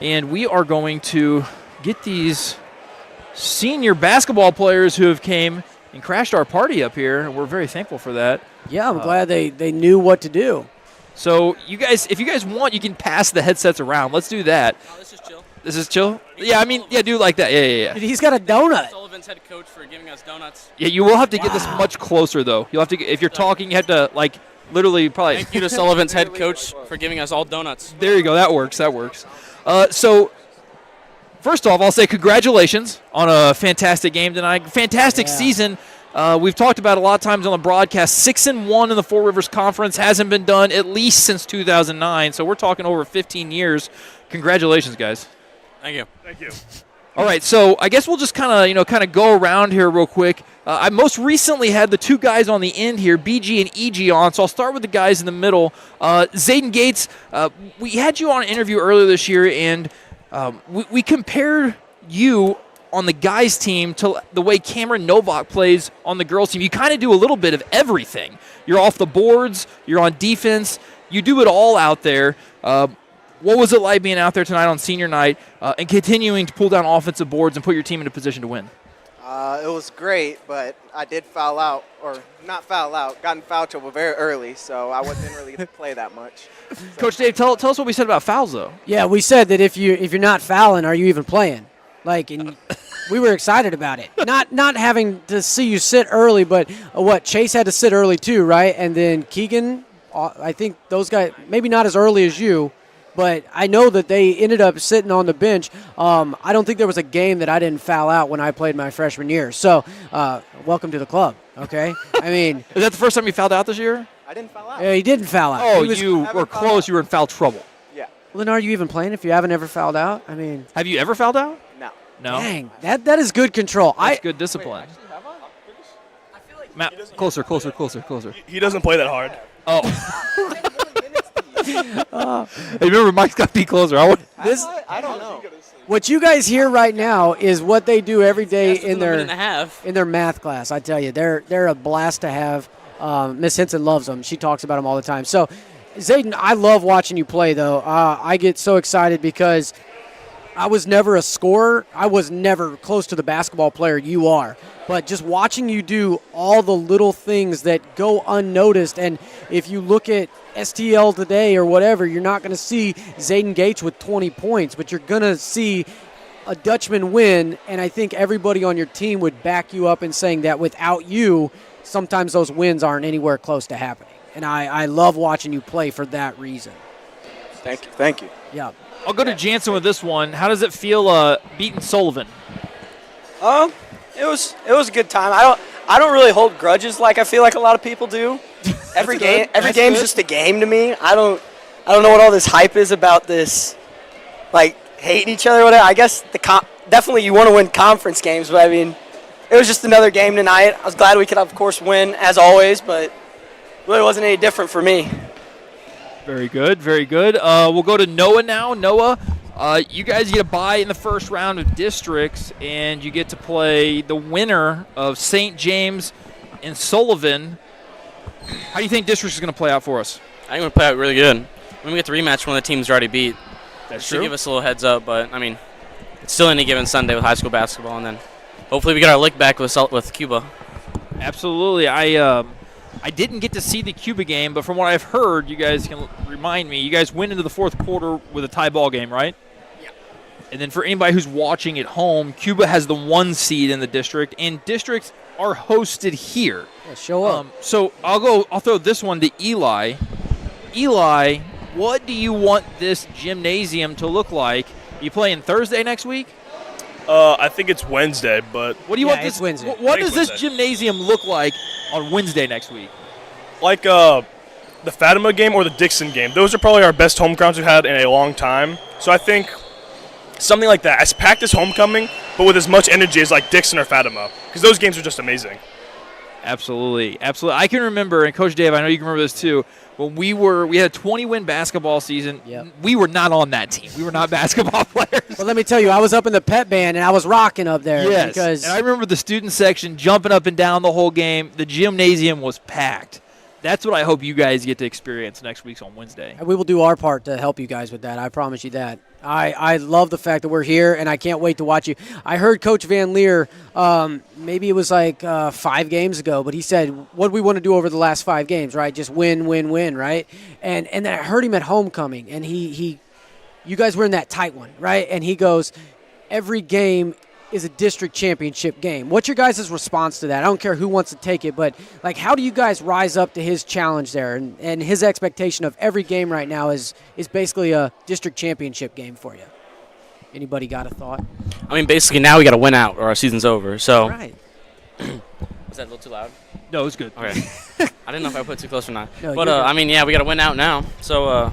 and we are going to get these senior basketball players who have came and crashed our party up here. We're very thankful for that. Yeah, I'm glad they knew what to do. So you guys, if you guys want, you can pass the headsets around. Let's do that. Oh, this is chill. This is chill? Yeah, I mean, yeah, do like that. Yeah. Dude, he's got a donut. Sullivan's head coach for giving us donuts. Yeah, you will have to get this much closer, though. You'll have to, if you're talking, you have to, like, literally probably. Thank you to Sullivan's head coach for giving us all donuts. There you go. That works. So, first off, I'll say congratulations on a fantastic game tonight. Fantastic season. We've talked about it a lot of times on the broadcast. 6-1 in the Four Rivers Conference hasn't been done at least since 2009. So we're talking over 15 years. Congratulations, guys. Thank you. Thank you. All right, so I guess we'll just kind of go around here real quick. I most recently had the two guys on the end here, BG and EG, on, so I'll start with the guys in the middle. Zayden Gates, we had you on an interview earlier this year, and we compared you on the guys' team to the way Cameron Novak plays on the girls' team. You kind of do a little bit of everything. You're off the boards, you're on defense, you do it all out there. What was it like being out there tonight on senior night and continuing to pull down offensive boards and put your team in a position to win? It was great, but I did foul out, or not foul out, got in foul trouble very early, so I didn't really get to play that much. So. Coach Dave, tell us what we said about fouls, though. Yeah, we said that if you're not fouling, are you even playing? And we were excited about it. Not having to see you sit early, but Chase had to sit early too, right? And then Keegan, I think those guys, maybe not as early as you, but I know that they ended up sitting on the bench. I don't think there was a game that I didn't foul out when I played my freshman year. So, welcome to the club, okay? I mean. Is that the first time you fouled out this year? I didn't foul out. Yeah, he didn't foul out. Oh, you were close. You were in foul trouble. Yeah. Well, then are you even playing if you haven't ever fouled out? I mean. Have you ever fouled out? No. No. Dang, that is good control. That's good discipline. Matt, closer. He doesn't play that hard. Oh. Hey, remember, Mike's got to be closer. I don't know. What you guys hear right now is what they do every day in their math class. I tell you, they're a blast to have. Miss Henson loves them. She talks about them all the time. So, Zayden, I love watching you play, though. I get so excited because I was never a scorer. I was never close to the basketball player you are. But just watching you do all the little things that go unnoticed, and if you look at STL today or whatever, you're not going to see Zayden Gates with 20 points, but you're going to see a Dutchman win, and I think everybody on your team would back you up in saying that without you, sometimes those wins aren't anywhere close to happening. And I love watching you play for that reason. Thank you. Yeah. I'll go to Jansen with this one. How does it feel beating Sullivan? It was a good time. I don't really hold grudges like I feel like a lot of people do. Every game's just a game to me. I don't know what all this hype is about this, like hating each other or whatever. I guess definitely you want to win conference games, but I mean, it was just another game tonight. I was glad we could, of course, win as always, but really wasn't any different for me. Very good. We'll go to Noah now. Noah, you guys get a bye in the first round of districts, and you get to play the winner of St. James and Sullivan. How do you think districts is going to play out for us? I think we're going to play out really good. When we get the rematch, one of the teams already beat. That's should true. Give us a little heads up, but, I mean, it's still any given Sunday with high school basketball, and then hopefully we get our lick back with Cuba. Absolutely. I didn't get to see the Cuba game, but from what I've heard, you guys can remind me, you guys went into the fourth quarter with a tie ball game, right? Yeah. And then for anybody who's watching at home, Cuba has the 1 seed in the district, and districts are hosted here. Yeah, show up. So I'll throw this one to Eli. Eli, what do you want this gymnasium to look like? Are you playing Thursday next week? I think it's Wednesday, but what do you want this? Wednesday. What does this gymnasium look like on Wednesday next week? like the Fatima game or the Dixon game. Those are probably our best home crowds we've had in a long time. So I think something like that, as packed as homecoming, but with as much energy as like Dixon or Fatima, because those games are just amazing. Absolutely, absolutely. I can remember, and Coach Dave, I know you can remember this too. When we had a 20-win basketball season, we were not on that team. We were not basketball players. Well, let me tell you, I was up in the pep band, and I was rocking up there. Yes, because and I remember the student section jumping up and down the whole game. The gymnasium was packed. That's what I hope you guys get to experience next week on Wednesday. And we will do our part to help you guys with that. I promise you that. I love the fact that we're here, and I can't wait to watch you. I heard Coach Van Leer, maybe it was like 5 games ago, but he said, what do we want to do over the last 5 games, right? Just win, win, win, right? And then I heard him at homecoming, and you guys were in that tight one, right? And he goes, every game is a district championship game. What's your guys' response to that? I don't care who wants to take it, but like, how do you guys rise up to his challenge there? And his expectation of every game right now is basically a district championship game for you. Anybody got a thought? I mean, basically now we got to win out or our season's over. So. Right. Was that a little too loud? No, it was good. Okay. I didn't know if I put too close or not. No, but I mean, yeah, we got to win out now. So, I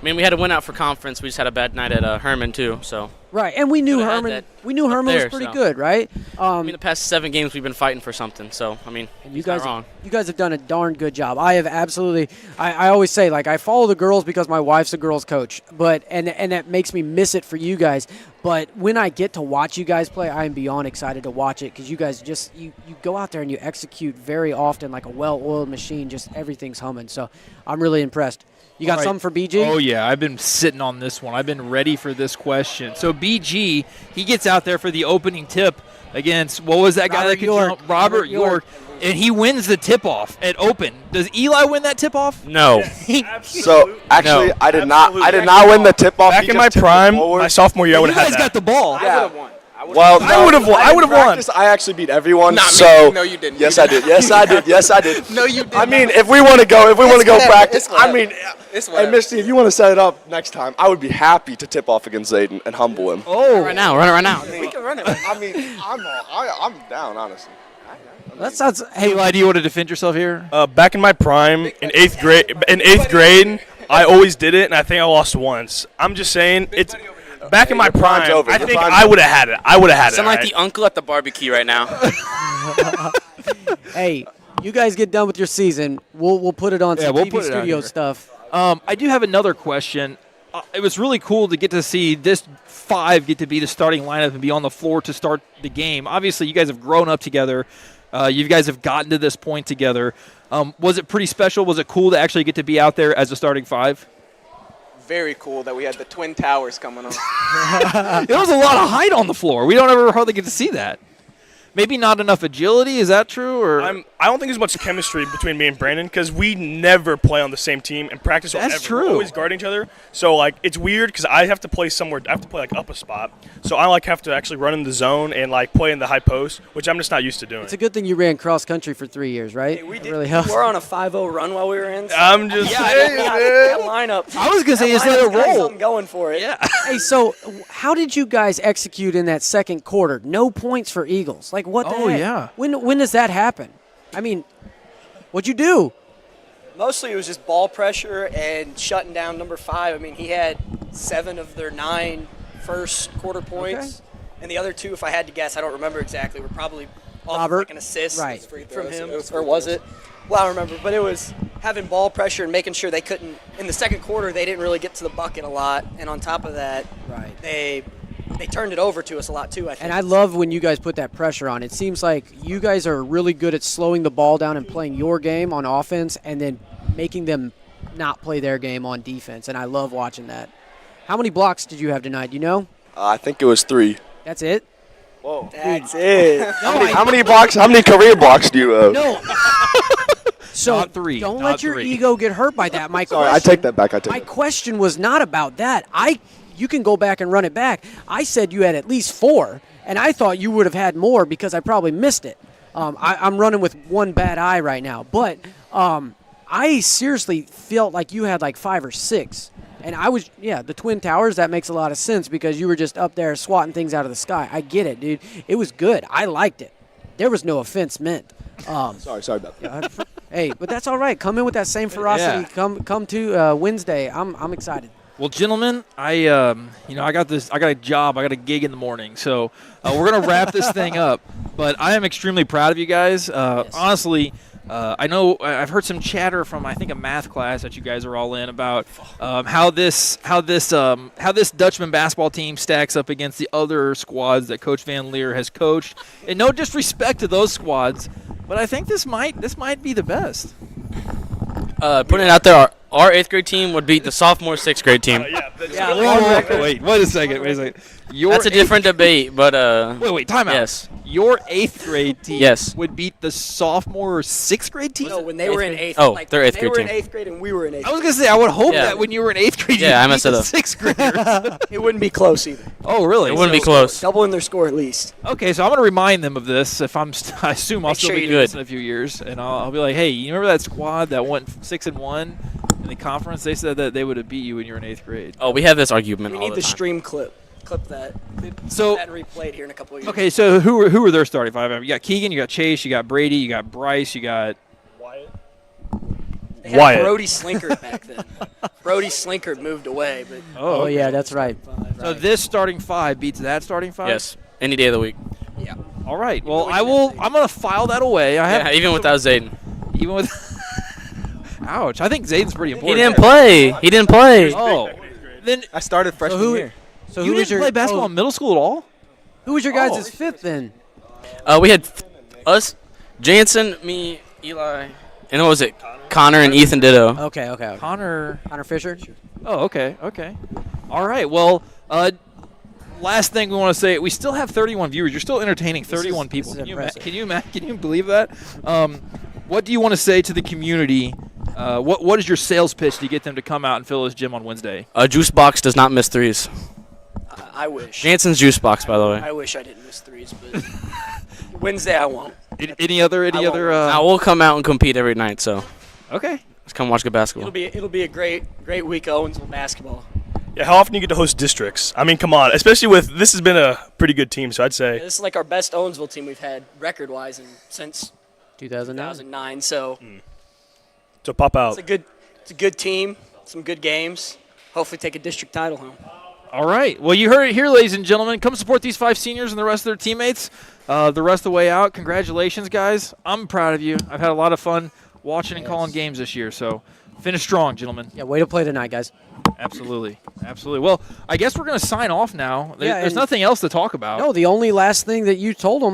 mean, we had to win out for conference. We just had a bad night at Herman too. So. Right, and we knew Could've had Herman. that We knew Herman there, was pretty so. good, right? I mean, the past 7 games we've been fighting for something. So, I mean, And he's not wrong. you guys have done a darn good job. I have absolutely. I always say, like, I follow the girls because my wife's a girls coach, but and that makes me miss it for you guys. But when I get to watch you guys play, I am beyond excited to watch it because you guys just you go out there and you execute very often like a well-oiled machine. Just everything's humming. So I'm really impressed. You got something for BG? Oh, yeah. I've been sitting on this one. I've been ready for this question. So, BG, he gets out there for the opening tip against, what was that guy that could jump? Robert York. And he wins the tip-off at open. Does Eli win that tip-off? No. So actually, No. I did not win the tip-off. Back in my prime, my sophomore year, I would You have guys had got that. the ball. Yeah. I would have won. Well, I would've won. I would've won. I actually beat everyone. Not me. so No, you didn't. Yes, I did. Yes, I did. Yes, I did. No, you didn't. I mean, if we want to go, whatever. practice, It's whatever. I mean, It's hey, whatever. Misty, if you want to set it up next time, I would be happy to tip off against Zayden and humble him. Oh. Right now. Run it right now. We can run it. I mean, I'm down, honestly. That sounds. Hey, Eli, do you want to defend yourself here? Back in my prime, in eighth grade, I always did it, and I think I lost once. I'm just saying, it's back in my your prime's prime. over. I Your think prime's I would have had it. I would have had it. Sound like alright? the uncle at the barbecue right now. Hey, you guys get done with your season. We'll put it on some we'll TV put it on studio here. stuff. I do have another question. It was really cool to get to see this 5 get to be the starting lineup and be on the floor to start the game. Obviously, you guys have grown up together. You guys have gotten to this point together. Was it pretty special? Was it cool to actually get to be out there as a starting 5? Very cool that we had the Twin Towers coming on. There was a lot of height on the floor. We don't ever hardly get to see that. Maybe not enough agility. Is that true? Or I don't think there's much chemistry between me and Brandon because we never play on the same team and practice. That's ever. true. We're always guarding each other. So like it's weird because I have to play somewhere. I have to play like up a spot. So I like have to actually run in the zone and like play in the high post, which I'm just not used to doing. It's a good thing you ran cross country for 3 years, right? Hey, we It did. really helps. We're on a 5-0 run while we were in. So I'm just saying, that man. lineup. I was gonna say, is That that a lineup's got roll? something going for it. Yeah. Hey, so how did you guys execute in that second quarter? No points for Eagles. Like, what the Oh, heck? yeah. When does that happen? I mean, what'd you do? Mostly it was just ball pressure and shutting down number 5. I mean, he had 7 of their 9 first quarter points. And the other 2, if I had to guess, I don't remember exactly, were probably off Robert. like an assist Right. from him. Or was it? Well, I don't remember. But it was having ball pressure and making sure they couldn't – in the second quarter, they didn't really get to the bucket a lot. And on top of that, Right. they turned it over to us a lot too, I think. And I love when you guys put that pressure on. It seems like you guys are really good at slowing the ball down and playing your game on offense and then making them not play their game on defense. And I love watching that. How many blocks did you have tonight? Do you know? I think it was 3. That's it? Whoa. That's it. How many blocks? How many career blocks do you have? No. So Not 3, don't not let your 3. ego get hurt by that. My Sorry, I question, take that back. My question was not about that. You can go back and run it back. I said you had at least 4, and I thought you would have had more because I probably missed it. I'm running with one bad eye right now, but I seriously felt like you had like 5 or 6. And I was, the Twin Towers, that makes a lot of sense because you were just up there swatting things out of the sky. I get it, dude. It was good. I liked it. There was no offense meant. Sorry about that. Hey, but that's all right. Come in with that same ferocity. Yeah. Come to Wednesday. I'm excited. Well, gentlemen, I got a job, I got a gig in the morning, so we're gonna wrap this thing up. But I am extremely proud of you guys. Honestly, I know I've heard some chatter from I think a math class that you guys are all in about how this Dutchman basketball team stacks up against the other squads that Coach Van Leer has coached. And no disrespect to those squads, but I think this might be the best. Putting it out there, our 8th grade team would beat the sophomore 6th grade team. Wait a second. That's a different debate, but Wait, time out. Yes. Your 8th grade team Yes. would beat the sophomore 6th grade team? No, when they were in 8th. Oh, like, they're 8th They grade were in team. 8th grade and we were in 8th. I was going to say, I would hope Yeah. that when you were in 8th grade, Yeah, I you beat messed it the up. 6th graders. It wouldn't be close either. Oh, really? It wouldn't be close. Doubling their score at least. Okay, so I'm going to remind them of this. If I assume I'll Make still sure be you doing do this in a few years, and I'll be like, hey, you remember that squad that went 6-1 in the conference? They said that they would have beat you when you were in 8th grade. Oh, we have this argument We all need the the time. stream clip. Clip that. So- that replayed here in a couple of years. Okay, so who are their starting five? You got Keegan, you got Chase, you got Brady, you got Bryce, you got They had Wyatt. Brody Slinkard back then. Brody Slinkard moved away, but Oh, yeah, that's right. So this starting five beats that starting five? Yes, any day of the week. yeah. All right. Well, I'm going to file that away. Yeah, even without Zayden. Even with Ouch. I think Zayden's pretty He important. didn't play. He didn't play. Oh. Then I started freshman year. So you who was didn't your play basketball in middle school at all? Who was your guys' fifth then? We had us, Jansen, me, Eli, and what was it? Connor and Ethan Ditto. Okay. Connor. Connor Fisher. Oh, okay. All right. Well, last thing we want to say, we still have 31 viewers. You're still entertaining 31 people. this is Can you believe that? What do you want to say to the community? What is your sales pitch to get them to come out and fill this gym on Wednesday? Juice Box does not miss threes. I wish. Jansen's Juice Box, by the way. I wish I didn't miss threes, but Wednesday I won't. Any other? Now we'll come out and compete every night, so Okay. let's come watch good basketball. It'll be a great week of Owensville basketball. Yeah, how often you get to host districts? I mean, come on. Especially with this has been a pretty good team, so I'd say. This is like our best Owensville team we've had record-wise since 2009. 2009. So So pop out. it's a good team, some good games. Hopefully take a district title home. All right. Well, you heard it here, ladies and gentlemen. Come support these 5 seniors and the rest of their teammates the rest of the way out. Congratulations, guys. I'm proud of you. I've had a lot of fun watching and calling games this year. So finish strong, gentlemen. Yeah, way to play tonight, guys. Absolutely. Well, I guess we're going to sign off now. Yeah, There's and- nothing else to talk about. No, the only last thing that you told them